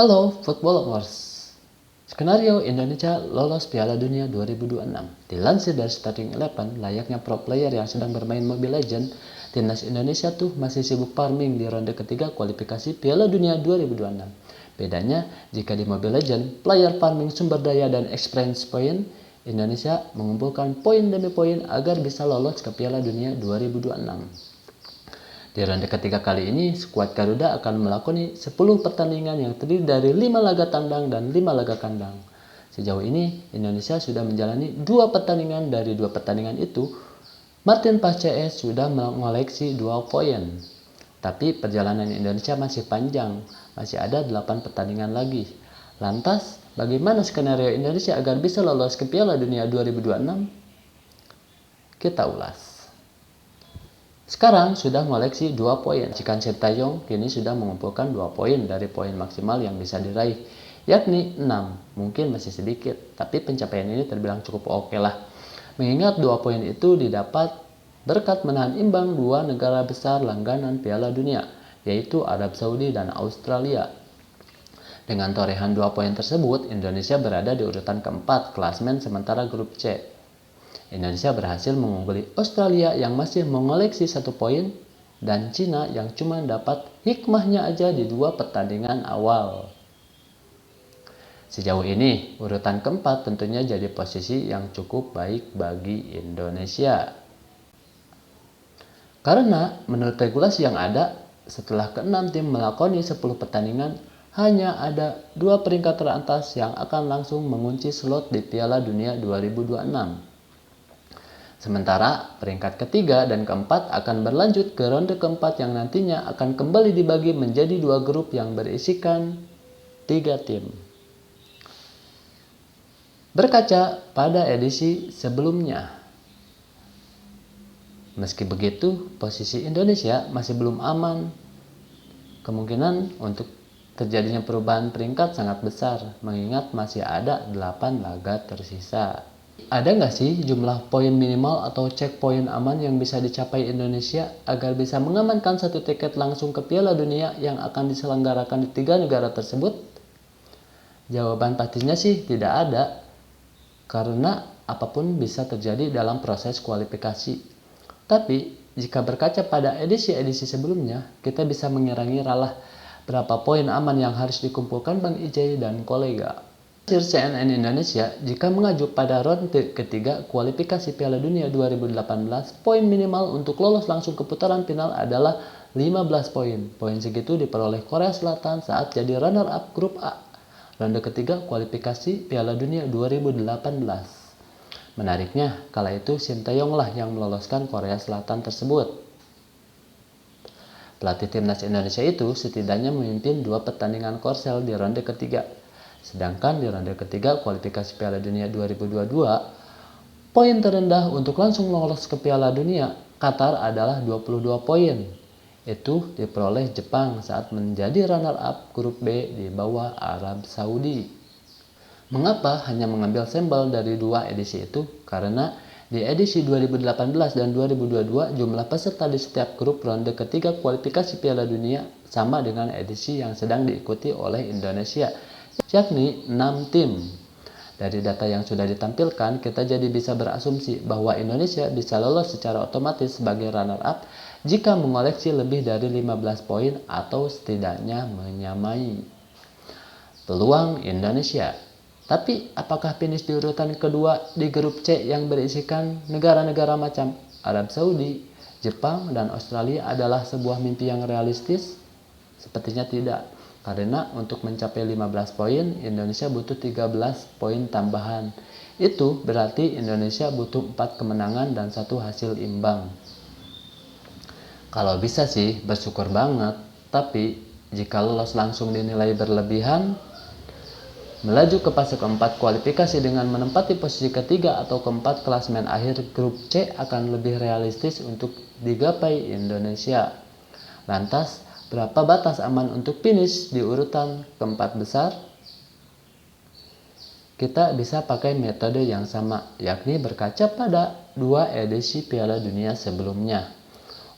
Halo Football Lovers. Skenario Indonesia lolos Piala Dunia 2026. Dilansir dari Starting Eleven, layaknya pro player yang sedang bermain Mobile Legends, timnas Indonesia tuh masih sibuk farming di ronde ketiga kualifikasi Piala Dunia 2026. Bedanya, jika di Mobile Legends, player farming sumber daya dan experience point, Indonesia mengumpulkan poin demi poin agar bisa lolos ke Piala Dunia 2026. Di ronde ketiga kali ini, skuad Garuda akan melakoni 10 pertandingan yang terdiri dari 5 laga tandang dan 5 laga kandang. Sejauh ini, Indonesia sudah menjalani 2 pertandingan. Dari 2 pertandingan itu, Martin Paes CS sudah mengoleksi 2 poin. Tapi perjalanan Indonesia masih panjang, masih ada 8 pertandingan lagi. Lantas, bagaimana skenario Indonesia agar bisa lolos ke Piala Dunia 2026? Kita ulas. Sekarang sudah mengoleksi 2 poin. Jika Sintayong kini sudah mengumpulkan 2 poin dari poin maksimal yang bisa diraih, yakni 6. Mungkin masih sedikit, tapi pencapaian ini terbilang cukup oke lah. Mengingat 2 poin itu didapat berkat menahan imbang 2 negara besar langganan Piala Dunia, yaitu Arab Saudi dan Australia. Dengan torehan 2 poin tersebut, Indonesia berada di urutan keempat klasemen sementara grup C. Indonesia berhasil mengungguli Australia yang masih mengoleksi 1 poin dan Cina yang cuma dapat hikmahnya aja di 2 pertandingan awal. Sejauh ini, urutan keempat tentunya jadi posisi yang cukup baik bagi Indonesia. Karena menurut regulasi yang ada, setelah ke-6 tim melakoni 10 pertandingan, hanya ada 2 peringkat teratas yang akan langsung mengunci slot di Piala Dunia 2026. Sementara peringkat ketiga dan keempat akan berlanjut ke ronde keempat yang nantinya akan kembali dibagi menjadi 2 grup yang berisikan 3 tim. Berkaca pada edisi sebelumnya, meski begitu posisi Indonesia masih belum aman. Kemungkinan untuk terjadinya perubahan peringkat sangat besar mengingat masih ada 8 laga tersisa. Ada nggak sih jumlah poin minimal atau checkpoint aman yang bisa dicapai Indonesia agar bisa mengamankan 1 tiket langsung ke Piala Dunia yang akan diselenggarakan di 3 negara tersebut? Jawaban pastinya sih tidak ada, karena apapun bisa terjadi dalam proses kualifikasi. Tapi jika berkaca pada edisi-edisi sebelumnya, kita bisa mengira-ngira lah berapa poin aman yang harus dikumpulkan Bang Ijay dan kolega. CNN Indonesia, jika mengacu pada ronde ketiga kualifikasi Piala Dunia 2018, poin minimal untuk lolos langsung ke putaran final adalah 15 poin. Poin segitu diperoleh Korea Selatan saat jadi runner-up grup A, ronde ketiga kualifikasi Piala Dunia 2018. Menariknya, kala itu Sintayong lah yang meloloskan Korea Selatan tersebut. Pelatih timnas Indonesia itu setidaknya memimpin 2 pertandingan korsel di ronde ketiga. Sedangkan di ronde ketiga kualifikasi Piala Dunia 2022, poin terendah untuk langsung lolos ke Piala Dunia Qatar adalah 22 poin. Itu diperoleh Jepang saat menjadi runner-up grup B di bawah Arab Saudi. Mengapa hanya mengambil sampel dari 2 edisi itu? Karena di edisi 2018 dan 2022 jumlah peserta di setiap grup ronde ketiga kualifikasi Piala Dunia sama dengan edisi yang sedang diikuti oleh Indonesia, yakni 6 tim. Dari data yang sudah ditampilkan, kita jadi bisa berasumsi bahwa Indonesia bisa lolos secara otomatis sebagai runner-up jika mengoleksi lebih dari 15 poin atau setidaknya menyamai peluang Indonesia. Tapi apakah finish di urutan kedua di grup C yang berisikan negara-negara macam Arab Saudi, Jepang, dan Australia adalah sebuah mimpi yang realistis? Sepertinya tidak. Karena untuk mencapai 15 poin, Indonesia butuh 13 poin tambahan. Itu berarti Indonesia butuh 4 kemenangan dan 1 hasil imbang. Kalau bisa sih bersyukur banget, tapi jika lolos langsung dinilai berlebihan, melaju ke fase keempat kualifikasi dengan menempati posisi ketiga atau keempat klasemen akhir grup C akan lebih realistis untuk digapai Indonesia. Lantas, berapa batas aman untuk finish di urutan keempat besar? Kita bisa pakai metode yang sama, yakni berkaca pada 2 edisi Piala Dunia sebelumnya.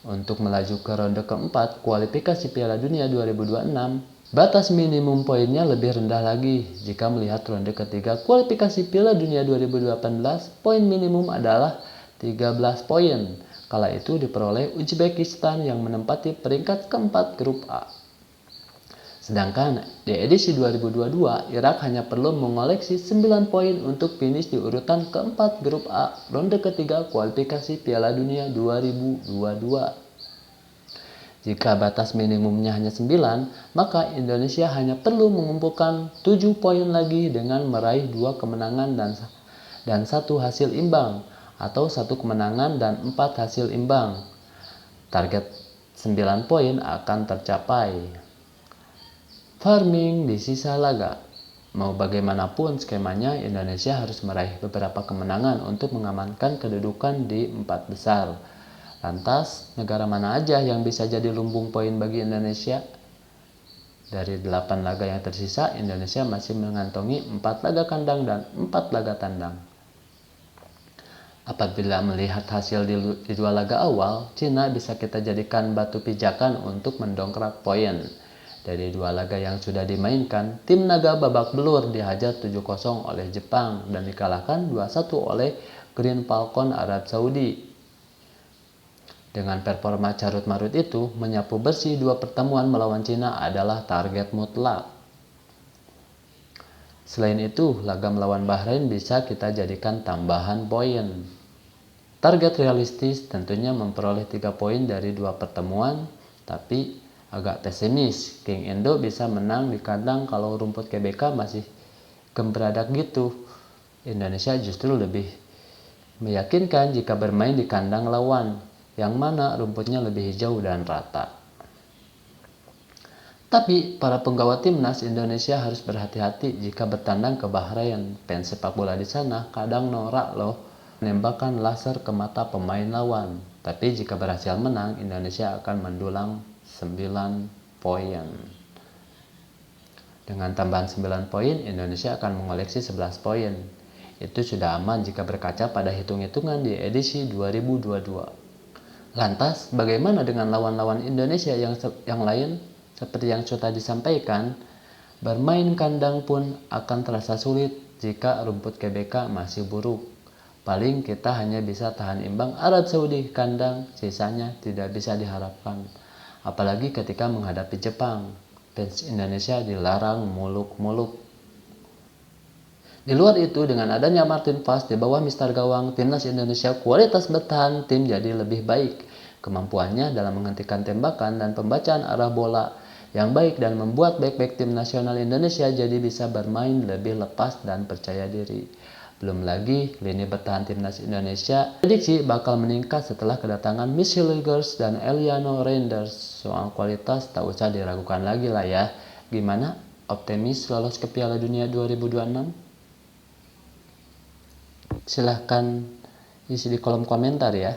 Untuk melaju ke ronde keempat kualifikasi Piala Dunia 2026, Batas minimum poinnya lebih rendah lagi. Jika melihat ronde ketiga kualifikasi Piala Dunia 2018, poin minimum adalah 13 poin. Kala itu diperoleh Uzbekistan yang menempati peringkat keempat grup A. Sedangkan di edisi 2022, Irak hanya perlu mengoleksi 9 poin untuk finish di urutan keempat grup A ronde ketiga kualifikasi Piala Dunia 2022. Jika batas minimumnya hanya 9, maka Indonesia hanya perlu mengumpulkan 7 poin lagi dengan meraih 2 kemenangan dan 1 hasil imbang, atau 1 kemenangan dan 4 hasil imbang. Target 9 poin akan tercapai. Farming di sisa laga. Mau bagaimanapun skemanya, Indonesia harus meraih beberapa kemenangan untuk mengamankan kedudukan di 4 besar. Lantas, negara mana aja yang bisa jadi lumbung poin bagi Indonesia? Dari 8 laga yang tersisa, Indonesia masih mengantongi 4 laga kandang dan 4 laga tandang. Apabila melihat hasil di 2 laga awal, Cina bisa kita jadikan batu pijakan untuk mendongkrak poin. Dari 2 laga yang sudah dimainkan, tim naga babak belur dihajar 7-0 oleh Jepang dan dikalahkan 2-1 oleh Green Falcon Arab Saudi. Dengan performa carut-marut itu, menyapu bersih 2 pertemuan melawan Cina adalah target mutlak. Selain itu, laga melawan Bahrain bisa kita jadikan tambahan poin. Target realistis tentunya memperoleh 3 poin dari 2 pertemuan, tapi agak pesimis. King Indo bisa menang di kandang kalau rumput GBK masih gemberadak gitu. Indonesia justru lebih meyakinkan jika bermain di kandang lawan, yang mana rumputnya lebih hijau dan rata. Tapi para penggawa timnas Indonesia harus berhati-hati jika bertandang ke Bahrain. Fans sepak bola di sana kadang norak loh menembakkan laser ke mata pemain lawan. Tapi jika berhasil menang, Indonesia akan mendulang 9 poin. Dengan tambahan 9 poin, Indonesia akan mengoleksi 11 poin. Itu sudah aman jika berkaca pada hitung-hitungan di edisi 2022. Lantas, bagaimana dengan lawan-lawan Indonesia yang lain? Seperti yang sudah disampaikan, bermain kandang pun akan terasa sulit jika rumput GBK masih buruk. Paling kita hanya bisa tahan imbang Arab Saudi kandang, sisanya tidak bisa diharapkan. Apalagi ketika menghadapi Jepang, fans Indonesia dilarang muluk-muluk. Di luar itu, dengan adanya Martin Paes di bawah Mister Gawang, timnas Indonesia kualitas bertahan tim jadi lebih baik. Kemampuannya dalam menghentikan tembakan dan pembacaan arah bola yang baik dan membuat bek-bek tim nasional Indonesia jadi bisa bermain lebih lepas dan percaya diri. Belum lagi, lini bertahan timnas Indonesia prediksi bakal meningkat setelah kedatangan Michelle Ligers dan Eliano Reinders. Soal kualitas tak usah diragukan lagi lah ya. Gimana? Optimis lolos ke Piala Dunia 2026? Silahkan isi di kolom komentar ya.